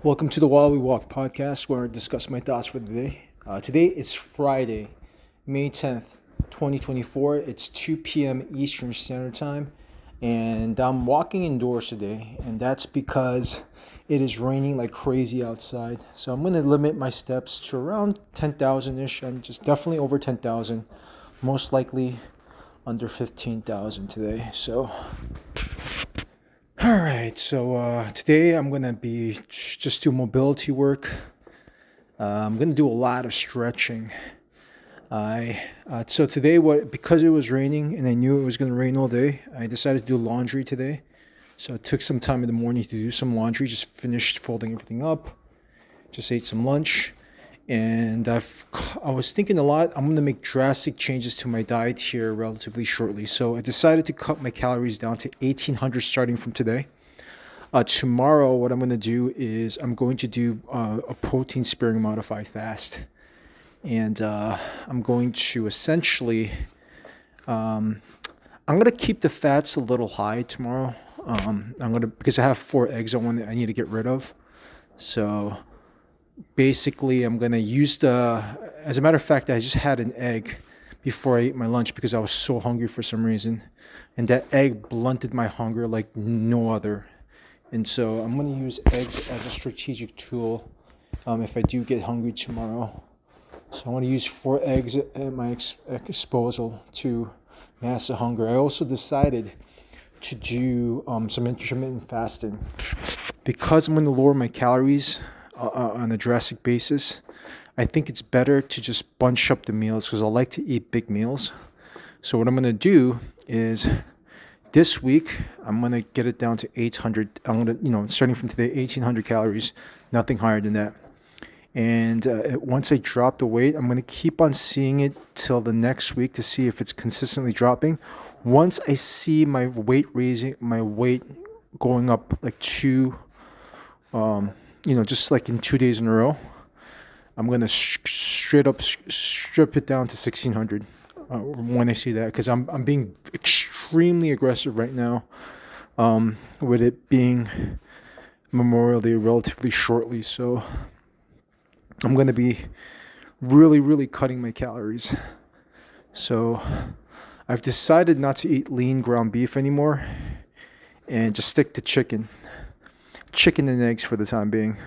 Welcome to the While We Walk podcast, where I discuss my thoughts for the day. Today is Friday, May 10th, 2024. It's 2 p.m. Eastern Standard Time, and I'm walking indoors today, and that's because it is raining like crazy outside. So I'm going to limit my steps to around 10,000 ish. I'm just definitely over 10,000, most likely under 15,000 today. So all right, so today I'm gonna be just do mobility work. I'm gonna do a lot of stretching. I so today what because it was raining and I knew it was gonna rain all day, I decided to do laundry today. So I took some time in the morning to do some laundry. Just finished folding everything up. Just ate some lunch, and I was thinking a lot. I'm gonna make drastic changes to my diet here relatively shortly. So I decided to cut my calories down to 1,800 starting from today. Tomorrow, what I'm going to do is I'm going to do a protein sparing modified fast. And I'm going to essentially, I'm going to keep the fats a little high tomorrow. Because I have 4 eggs I need to get rid of. So basically, I'm going to use as a matter of fact, I just had an egg before I ate my lunch because I was so hungry for some reason. And that egg blunted my hunger like no other. And so I'm going to use eggs as a strategic tool if I do get hungry tomorrow. So I want to use 4 eggs at my disposal to mask the hunger. I also decided to do some intermittent fasting. Because I'm going to lower my calories on a drastic basis, I think it's better to just bunch up the meals because I like to eat big meals. So what I'm going to do is this week, I'm going to get it down to 800. I'm going to, starting from today, 1,800 calories, nothing higher than that. And once I drop the weight, I'm going to keep on seeing it till the next week to see if it's consistently dropping. Once I see my weight going up like just like in 2 days in a row, I'm going to straight up strip it down to 1,600. When I see that, because I'm being extremely aggressive right now, with it being Memorial Day relatively shortly. So I'm going to be really, really cutting my calories. So I've decided not to eat lean ground beef anymore and just stick to chicken and eggs for the time being.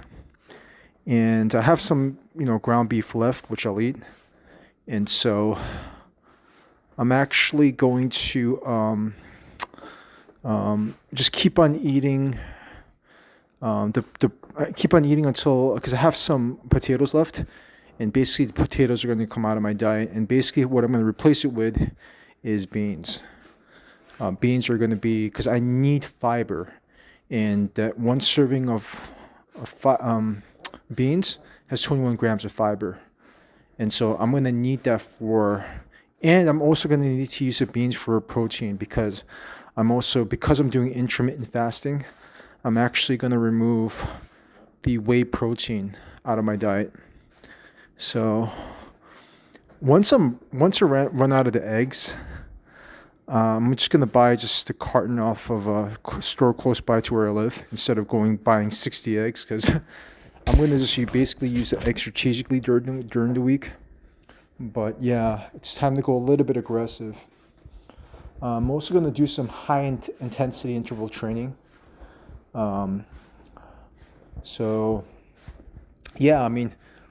And I have some, ground beef left, which I'll eat. And so I'm actually going to just keep on eating. Keep on eating until because I have some potatoes left, and basically the potatoes are going to come out of my diet. And basically, what I'm going to replace it with is beans. Beans are going to be because I need fiber, and that one serving of beans has 21 grams of fiber, and so I'm going to need that for. And I'm also going to need to use the beans for protein because I'm doing intermittent fasting, I'm actually going to remove the whey protein out of my diet. So once I run out of the eggs, I'm just going to buy just a carton off of a store close by to where I live instead of buying 60 eggs because I'm going to just basically use the eggs strategically during the week. But yeah, it's time to go a little bit aggressive. I'm also going to do some high intensity interval training. So yeah,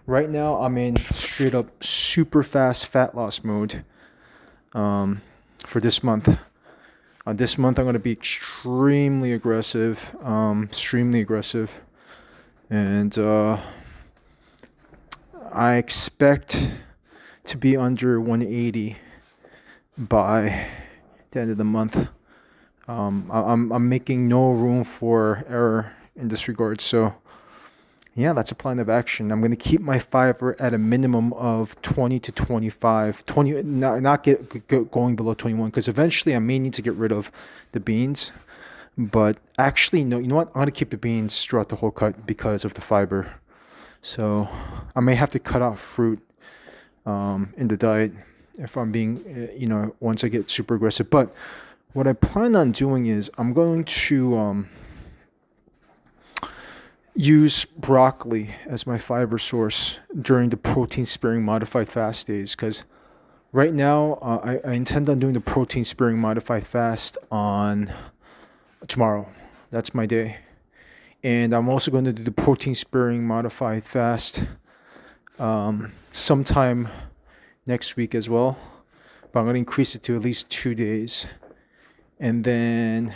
right now I'm in straight up super fast fat loss mode for this month. This month I'm going to be extremely aggressive, and I expect to be under 180 by the end of the month. I'm making no room for error in this regard. So yeah, that's a plan of action. I'm going to keep my fiber at a minimum of 20 to 25, 20, not get going below 21, because eventually I may need to get rid of the beans. But actually, no, you know what? I'm going to keep the beans throughout the whole cut because of the fiber. So I may have to cut out fruit in the diet if I'm being, once I get super aggressive. But what I plan on doing is I'm going to use broccoli as my fiber source during the protein sparing modified fast days, because right now I intend on doing the protein sparing modified fast on tomorrow. That's my day. And I'm also going to do the protein sparing modified fast sometime next week as well. But I'm going to increase it to at least 2 days. And then,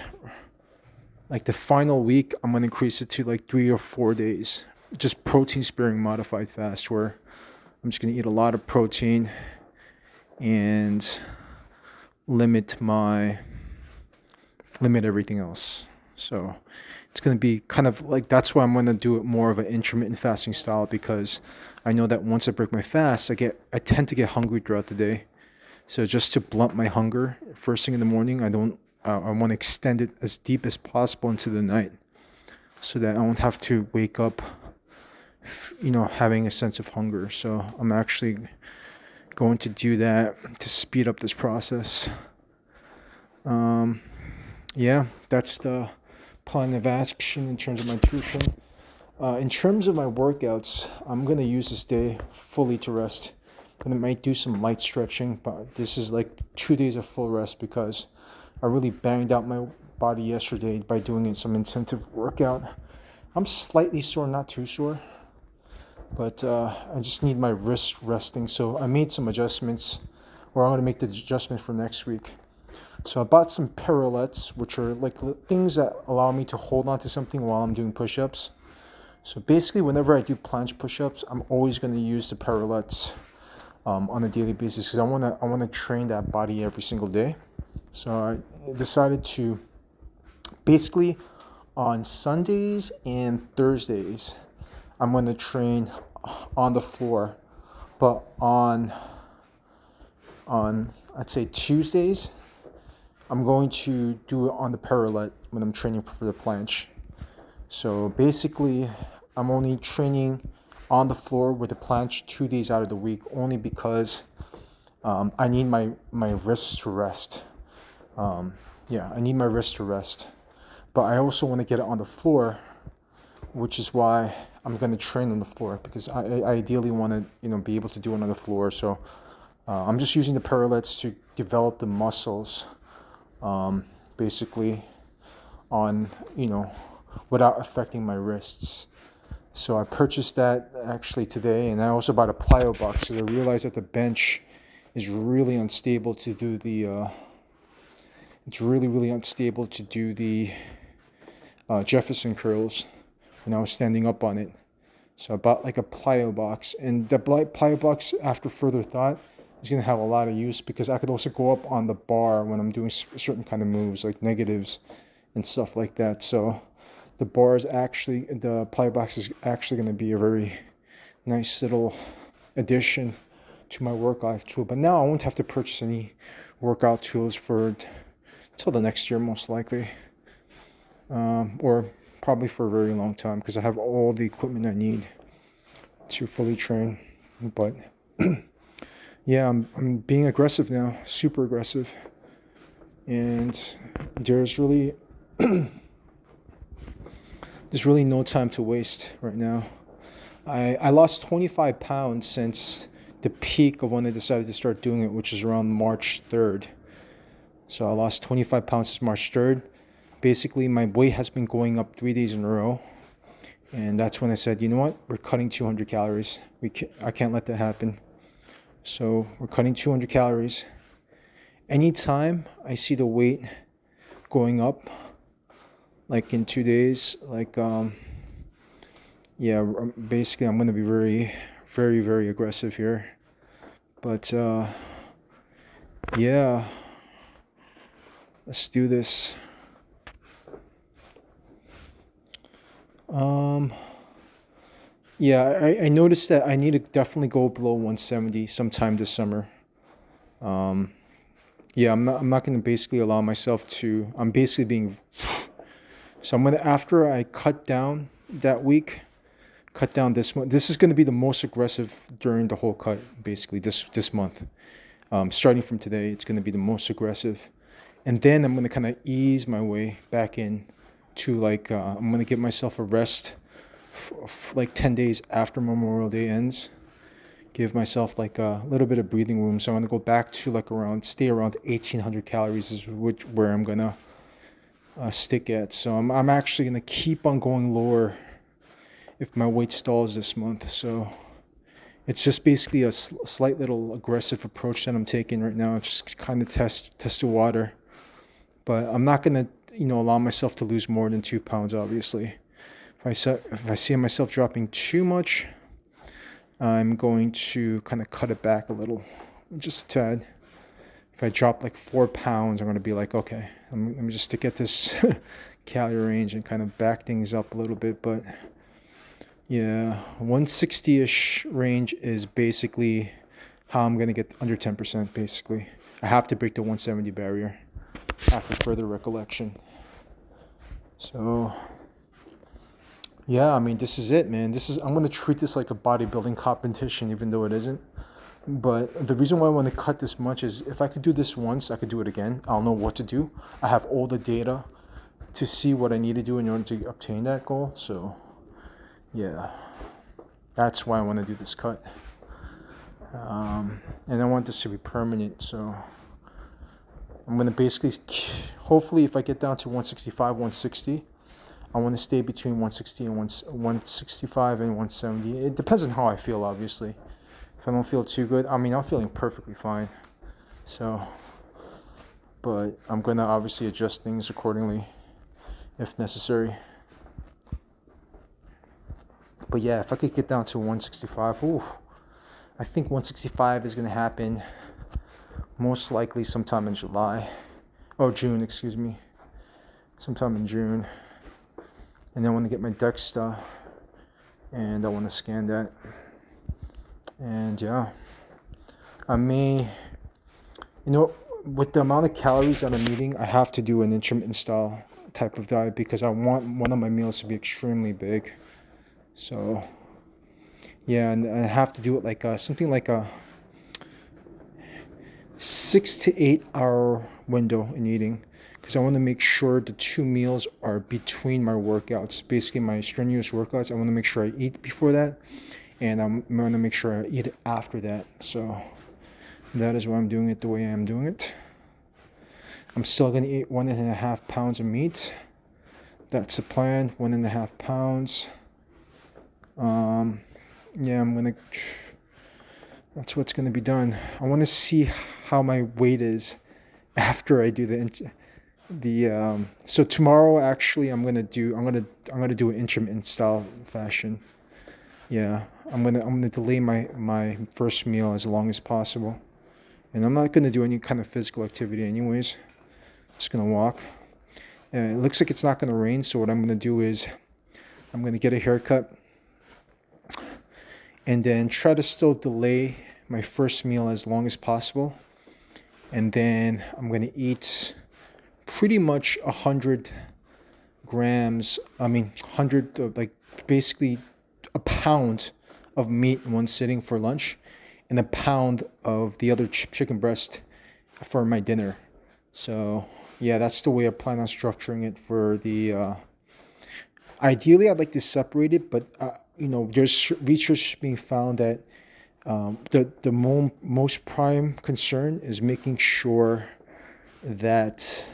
like the final week, I'm going to increase it to like 3 or 4 days. Just protein sparing modified fast, where I'm just going to eat a lot of protein and limit everything else. So it's going to be kind of like, that's why I'm going to do it more of an intermittent fasting style, because I know that once I break my fast, I tend to get hungry throughout the day. So just to blunt my hunger first thing in the morning, I want to extend it as deep as possible into the night, so that I won't have to wake up having a sense of hunger. So I'm actually going to do that to speed up this process. Yeah, that's the plan of action in terms of my nutrition. In terms of my workouts, I'm going to use this day fully to rest. And I might do some light stretching, but this is like 2 days of full rest, because I really banged out my body yesterday by doing some intensive workout. I'm slightly sore, not too sore, but I just need my wrist resting. So I made some adjustments, or I'm going to make the adjustment for next week. So I bought some parallettes, which are like things that allow me to hold on to something while I'm doing push-ups. So basically, whenever I do planche push-ups, I'm always going to use the parallettes on a daily basis, because I want to train that body every single day. So I decided to basically on Sundays and Thursdays, I'm going to train on the floor, but on I'd say Tuesdays, I'm going to do it on the parallel when I'm training for the planche. So basically, I'm only training on the floor with the planche 2 days out of the week, only because I need my wrists to rest. I need my wrist to rest. But I also want to get it on the floor, which is why I'm going to train on the floor, because I ideally want to be able to do it on the floor. So I'm just using the parallettes to develop the muscles, basically on without affecting my wrists. So I purchased that actually today, and I also bought a plyo box, because I realized that the bench is really unstable to do the Jefferson curls when I was standing up on it. So I bought like a plyo box, and the plyo box, after further thought, is going to have a lot of use, because I could also go up on the bar when I'm doing certain kind of moves like negatives and stuff like that. So the plyo box is actually going to be a very nice little addition to my workout tool. But now I won't have to purchase any workout tools till the next year, most likely, or probably for a very long time, because I have all the equipment I need to fully train. But yeah, I'm being aggressive now, super aggressive, and there's really no time to waste right now. I lost 25 pounds since the peak of when I decided to start doing it, which is around March 3rd. So I lost 25 pounds since March 3rd. Basically, my weight has been going up 3 days in a row. And that's when I said, you know what? We're cutting 200 calories. I can't let that happen. So we're cutting 200 calories. Anytime I see the weight going up, like in 2 days, basically I'm going to be very, very, very aggressive here. But let's do this. I noticed that I need to definitely go below 170 sometime this summer. I'm not going to basically allow myself to. I'm basically being. So I'm gonna, after I cut down that week, cut down this month. This is going to be the most aggressive during the whole cut, basically this month. Starting from today, it's going to be the most aggressive, and then I'm going to kind of ease my way back in to I'm going to give myself a rest like 10 days after Memorial Day ends. Give myself like a little bit of breathing room. So I'm gonna go back to like stay around 1800 calories is where I'm gonna stick at. So I'm actually gonna keep on going lower if my weight stalls this month. So it's just basically a slight little aggressive approach that I'm taking right now. Just kind of test the water. But I'm not gonna allow myself to lose more than 2 pounds. Obviously, if I see myself dropping too much, I'm going to kind of cut it back a little, just a tad. If I drop like 4 pounds, I'm going to be like, okay, let me just stick at this calorie range and kind of back things up a little bit. But yeah, 160-ish range is basically how I'm going to get under 10%, basically. I have to break the 170 barrier after further recollection. So yeah, I mean, this is it, man. I'm going to treat this like a bodybuilding competition, even though it isn't. But the reason why I want to cut this much is if I could do this once, I could do it again. I'll know what to do. I have all the data to see what I need to do in order to obtain that goal. So yeah, that's why I want to do this cut. And I want this to be permanent. So I'm going to basically, hopefully if I get down to 165, 160, I want to stay between 160 and 165 and 170. It depends on how I feel, obviously. If I don't feel too good, I mean, I'm feeling perfectly fine. So, but I'm going to obviously adjust things accordingly if necessary. But yeah, if I could get down to 165, I think 165 is going to happen most likely sometime in June, excuse me. Sometime in June. And then I want to get my DEXA, and I want to scan that. And yeah, I may, with the amount of calories that I'm eating, I have to do an intermittent style type of diet because I want one of my meals to be extremely big. So yeah, and I have to do it like something like a 6 to 8 hour window in eating, because I want to make sure the 2 meals are between my workouts, basically my strenuous workouts. I want to make sure I eat before that, and I'm going to make sure I eat it after that. So that is why I'm doing it the way I'm doing it. I'm still going to eat 1.5 pounds of meat. That's the plan, 1.5 pounds. Yeah, that's what's going to be done. I want to see how my weight is after I do so tomorrow actually I'm gonna do an intermittent style fashion. Yeah, I'm gonna delay my first meal as long as possible, and I'm not gonna do any kind of physical activity anyways. Just gonna walk. It looks like it's not gonna rain, so what I'm gonna do is I'm gonna get a haircut and then try to still delay my first meal as long as possible, and then I'm gonna eat pretty much 100 grams, 100, like basically a pound of meat in one sitting for lunch, and a pound of the other chicken breast for my dinner. So yeah, that's the way I plan on structuring it for the, ideally I'd like to separate it, but there's research being found that the most prime concern is making sure that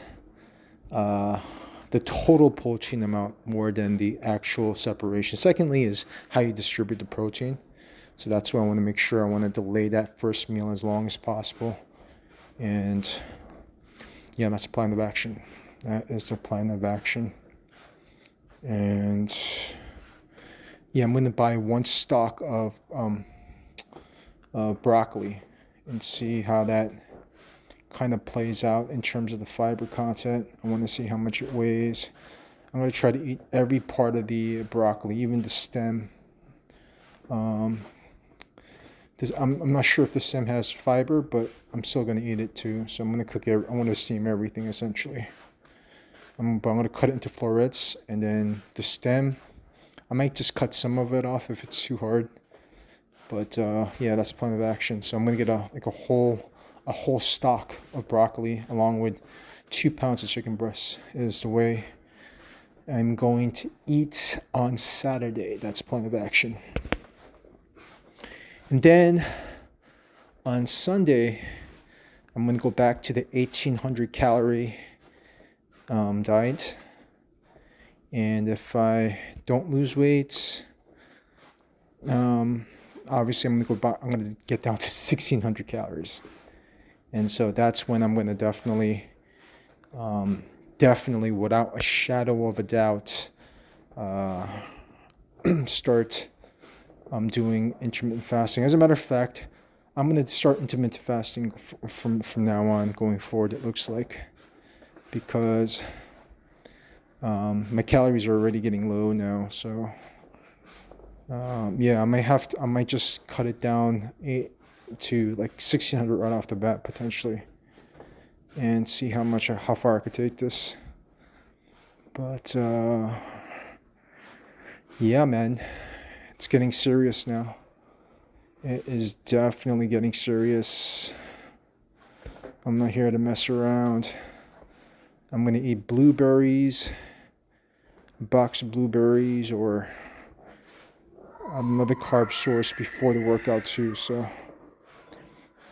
the total protein amount more than the actual separation. Secondly is how you distribute the protein. So that's why I want to make sure I want to delay that first meal as long as possible. And yeah, that's the plan of action. That is the plan of action. And yeah, I'm going to buy 1 stalk of broccoli and see how that kind of plays out in terms of the fiber content. I want to see how much it weighs. I'm going to try to eat every part of the broccoli, even the stem. I'm not sure if the stem has fiber, but I'm still going to eat it too. So I'm going to cook it. I want to steam everything essentially. But I'm going to cut it into florets, and then the stem, I might just cut some of it off if it's too hard. But yeah, that's the plan of action. So I'm going to get a whole stalk of broccoli along with 2 pounds of chicken breasts is the way I'm going to eat on Saturday. That's plan of action. And then on Sunday, I'm going to go back to the 1800 calorie diet. And if I don't lose weight, obviously I'm going to get down to 1600 calories. And so that's when I'm going to definitely without a shadow of a doubt start doing intermittent fasting. As a matter of fact, I'm going to start intermittent fasting from now on going forward, it looks like, because my calories are already getting low now. So yeah, I might just cut it down to like 1600 right off the bat potentially, and see how far I could take this. But yeah, man, it's getting serious now. It is definitely getting serious. I'm not here to mess around. I'm going to eat blueberries, a box of blueberries, or another carb source before the workout too. So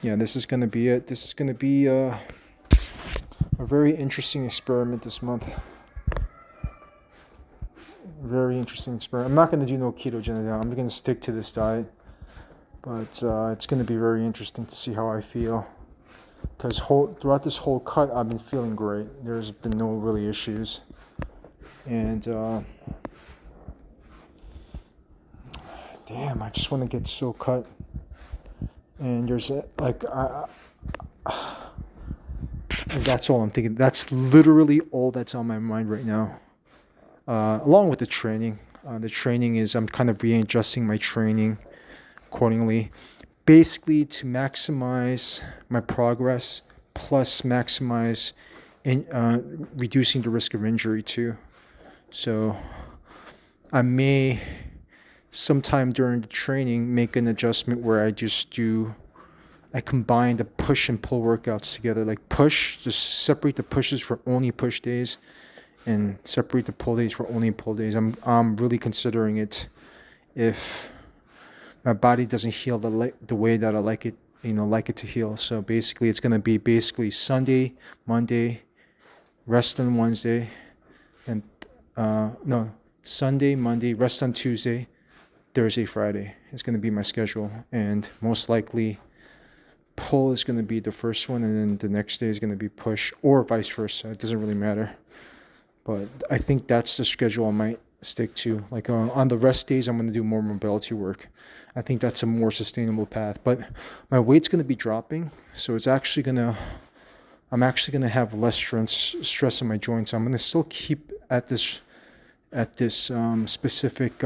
yeah, this is going to be it. This is going to be a very interesting experiment this month. Very interesting experiment. I'm not going to do no ketogenic diet. I'm going to stick to this diet. But it's going to be very interesting to see how I feel. Because throughout this whole cut, I've been feeling great. There's been no really issues. And damn, I just want to get so cut. And there's like, that's all I'm thinking. That's literally all that's on my mind right now. Along with the training. The training is, I'm kind of readjusting my training accordingly, basically to maximize my progress, plus maximize reducing the risk of injury too. So I may sometime during the training make an adjustment where I combine the push and pull workouts together. Like push, just separate the pushes for only push days, and separate the pull days for only pull days. I'm really considering it if my body doesn't heal the way that I like it to heal. So basically, it's going to be Sunday, Monday, rest on Wednesday, and Sunday, Monday, rest on Tuesday, Thursday, Friday. It's going to be my schedule, and most likely pull is going to be the first one, and then the next day is going to be push, or vice versa. It doesn't really matter. But I think that's the schedule I might stick to. Like on the rest days, I'm going to do more mobility work. I think that's a more sustainable path. But my weight's going to be dropping, so I'm actually going to have less stress in my joints. I'm going to still keep at this specific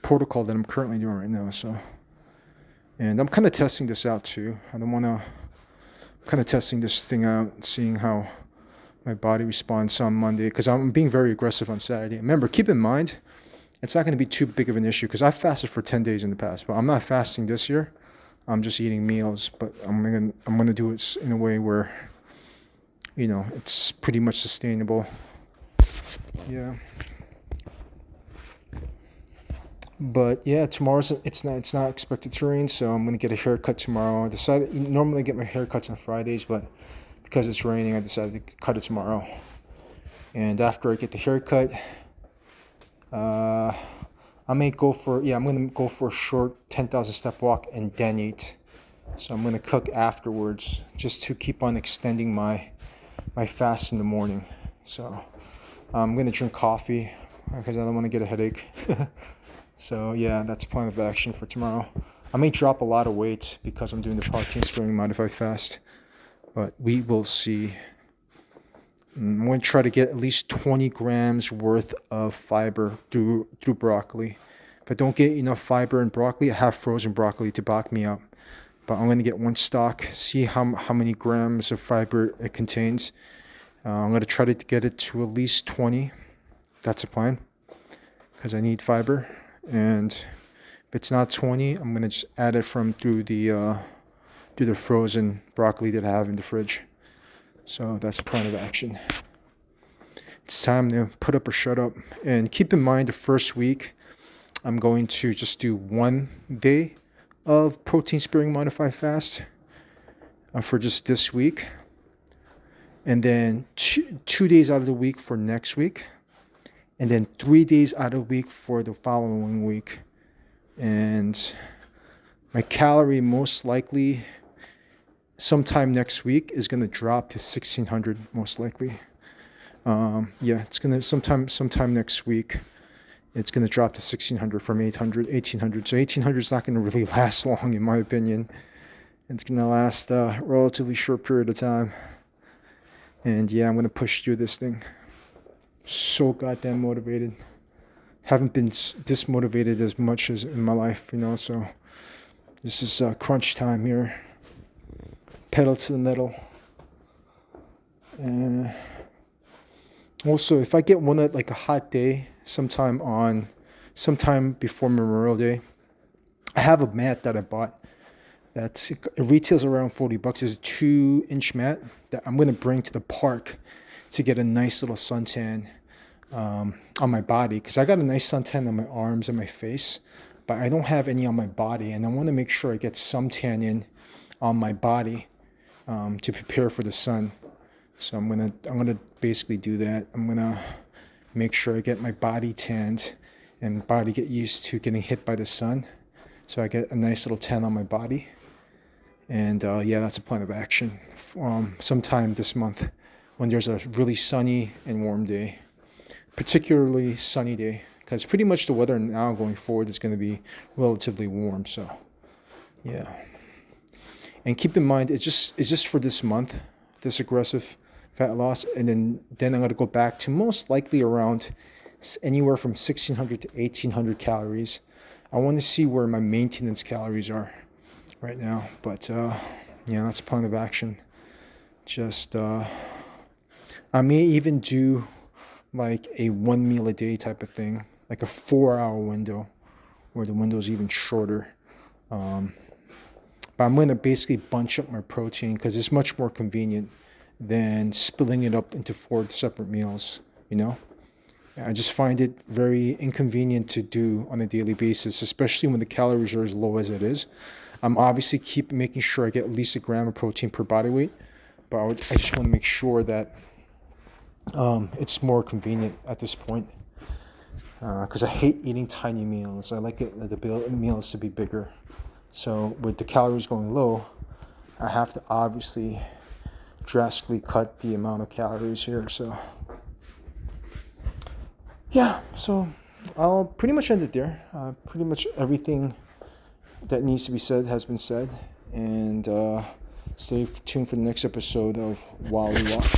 protocol that I'm currently doing right now. So, and I'm kind of testing this out too. Kind of testing this thing out, seeing how my body responds on Monday, because I'm being very aggressive on Saturday. Remember, keep in mind, it's not going to be too big of an issue, because I fasted for 10 days in the past, but I'm not fasting this year. I'm just eating meals, but I'm gonna do it in a way where, it's pretty much sustainable. Yeah. But yeah, tomorrow's it's not expected to rain, so I'm gonna get a haircut tomorrow. I decided normally I get my haircuts on Fridays, but because it's raining, I decided to cut it tomorrow. And after I get the haircut, I'm gonna go for a short 10,000 step walk and then eat. So I'm gonna cook afterwards, just to keep on extending my fast in the morning. So I'm gonna drink coffee because I don't want to get a headache. So yeah, that's plan of action for tomorrow. I may drop a lot of weight because I'm doing the protein sparing modified fast, but we will see. I'm going to try to get at least 20 grams worth of fiber through broccoli. If I don't get enough fiber in broccoli, I have frozen broccoli to back me up. But I'm going to get one stock, see how many grams of fiber it contains. I'm going to try to get it to at least 20. That's a plan, because I need fiber. And if it's not 20, I'm going to just add it through the frozen broccoli that I have in the fridge. So that's the plan of action. it's time to put up or shut up. And keep in mind, the first week, I'm going to just do 1 day of protein sparing modified fast for just this week. And then 2 days out of the week for next week. And then 3 days out of the week for the following week. And my calorie most likely sometime next week is going to drop to 1600 most likely. It's going to sometime next week. It's going to drop to 1600 from 1800. So 1800 is not going to really last long, in my opinion. It's going to last a relatively short period of time. And yeah, I'm going to push through this thing. So goddamn motivated. Haven't been this motivated as much as in my life, so this is crunch time here. Pedal to the metal. And also, if I get one at like a hot day, sometime before Memorial Day, I have a mat that I bought. It retails around $40. It's a 2-inch mat that I'm gonna bring to the park to get a nice little suntan on my body, because I got a nice suntan on my arms and my face, but I don't have any on my body, and I want to make sure I get some tan in on my body to prepare for the sun. So I'm gonna basically do that. I'm gonna make sure I get my body tanned and body get used to getting hit by the sun, so I get a nice little tan on my body. And that's a plan of action. Sometime this month, when there's a really sunny and warm day, particularly sunny day, because pretty much the weather now going forward is going to be relatively warm. So yeah, and keep in mind, it's just for this month, this aggressive fat loss, and then I'm going to go back to most likely around anywhere from 1600 to 1800 calories. I want to see where my maintenance calories are right now, but that's a plan of action. Just I may even do like a 1 meal a day type of thing, like a 4-hour window, where the window is even shorter. But I'm going to basically bunch up my protein, because it's much more convenient than splitting it up into 4 separate meals. I just find it very inconvenient to do on a daily basis, especially when the calories are as low as it is. I'm obviously keep making sure I get at least 1 gram of protein per body weight, but I just want to make sure that it's more convenient at this point, because I hate eating tiny meals. I like the meals to be bigger. So with the calories going low, I have to obviously drastically cut the amount of calories here. So yeah, so I'll pretty much end it there. Pretty much everything that needs to be said has been said, and stay tuned for the next episode of While We Walk.